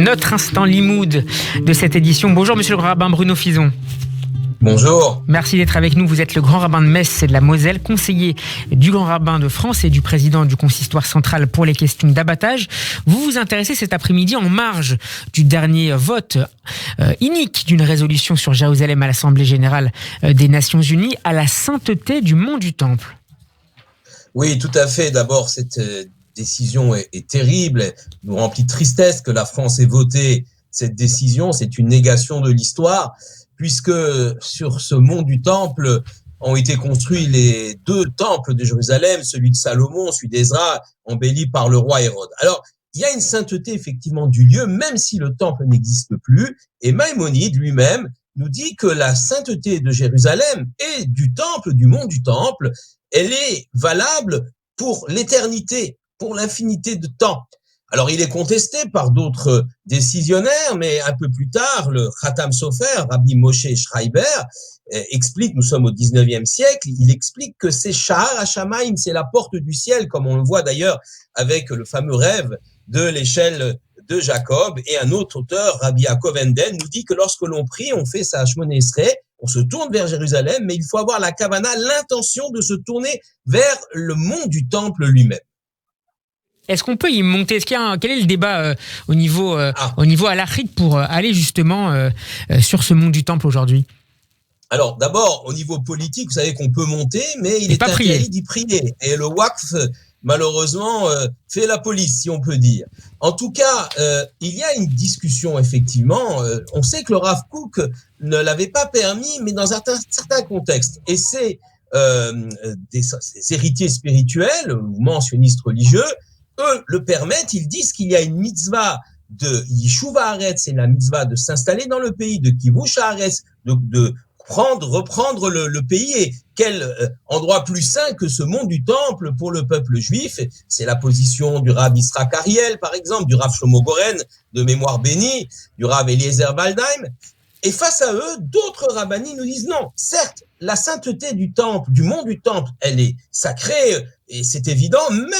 notre instant limoud de cette édition. Bonjour monsieur le grand rabbin Bruno Fison. Bonjour. Merci d'être avec nous. Vous êtes le grand rabbin de Metz et de la Moselle, conseiller du grand rabbin de France et du président du consistoire central pour les questions d'abattage. Vous vous intéressez cet après-midi en marge du dernier vote inique d'une résolution sur Jérusalem à l'Assemblée générale des Nations unies à la sainteté du mont du Temple. Oui, tout à fait. D'abord, cette décision est terrible, nous remplit de tristesse que la France ait voté cette décision. C'est une négation de l'histoire, puisque sur ce mont du Temple ont été construits les deux temples de Jérusalem, celui de Salomon, celui d'Ezra, embelli par le roi Hérode. Alors, il y a une sainteté effectivement du lieu, même si le temple n'existe plus, et Maïmonide lui-même nous dit que la sainteté de Jérusalem et du temple, du mont du Temple, elle est valable pour l'éternité, pour l'infinité de temps. Alors, il est contesté par d'autres décisionnaires, mais un peu plus tard, le Khatam Sofer, Rabbi Moshe Schreiber, explique, nous sommes au 19e siècle, il explique que c'est Shahar HaShamayim, c'est la porte du ciel, comme on le voit d'ailleurs avec le fameux rêve de l'échelle de Jacob. Et un autre auteur, Rabbi Yaakov Enden, nous dit que lorsque l'on prie, on fait sa Shmoneh Esrei, on se tourne vers Jérusalem, mais il faut avoir la kavana, l'intention de se tourner vers le mont du Temple lui-même. Est-ce qu'on peut y monter? Quel est le débat au niveau halachique pour aller justement sur ce mont du Temple aujourd'hui? Alors, d'abord, au niveau politique, vous savez qu'on peut monter, mais il est interdit d'y prier. Et le Waqf, malheureusement, fait la police, si on peut dire. En tout cas, il y a une discussion, effectivement. On sait que le Rav Kook ne l'avait pas permis, mais dans certains contextes. Et c'est des héritiers spirituels, ou mentionnistes religieux, eux le permettent. Ils disent qu'il y a une mitzvah de Yishuv Haaretz, c'est la mitzvah de s'installer dans le pays, de Kivush Haaretz, de reprendre le pays. Et quel endroit plus saint que ce mont du Temple pour le peuple juif? C'est la position du Rav Yitzhak Ariel, par exemple, du Rav Shlomo Goren, de mémoire bénie, du Rav Eliezer Waldheim. Et face à eux, d'autres rabbanis nous disent non, certes, la sainteté du temple, du mont du Temple, elle est sacrée, et c'est évident, mais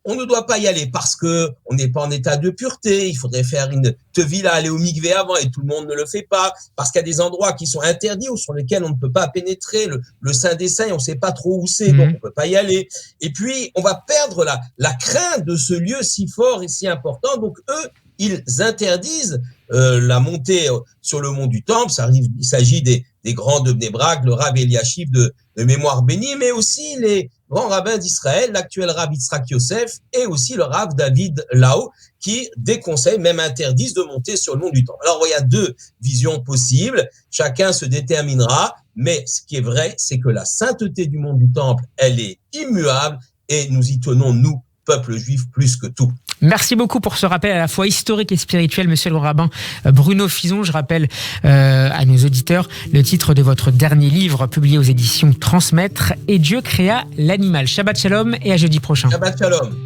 on ne doit pas y aller parce que on n'est pas en état de pureté. Il faudrait faire une tevila, aller au mikvé avant, et tout le monde ne le fait pas parce qu'il y a des endroits qui sont interdits ou sur lesquels on ne peut pas pénétrer. Le Saint des Saints, on ne sait pas trop où c'est, donc on ne peut pas y aller. Et puis, on va perdre la crainte de ce lieu si fort et si important. Donc, eux, ils interdisent la montée sur le mont du Temple. Il s'agit des grands de Bnei Brak, le Rav Eliashiv de mémoire bénie, mais aussi les grands rabbins d'Israël, l'actuel Rav Yitzhak Yosef et aussi le Rav David Lau, qui déconseillent, même interdisent de monter sur le mont du Temple. Alors, il y a deux visions possibles, chacun se déterminera, mais ce qui est vrai, c'est que la sainteté du mont du Temple, elle est immuable et nous y tenons, nous, peuple juif, plus que tout. Merci beaucoup pour ce rappel à la fois historique et spirituel, monsieur le rabbin Bruno Fison. Je rappelle à nos auditeurs le titre de votre dernier livre publié aux éditions Transmettre, Et Dieu créa l'animal. Shabbat Shalom et à jeudi prochain. Shabbat Shalom.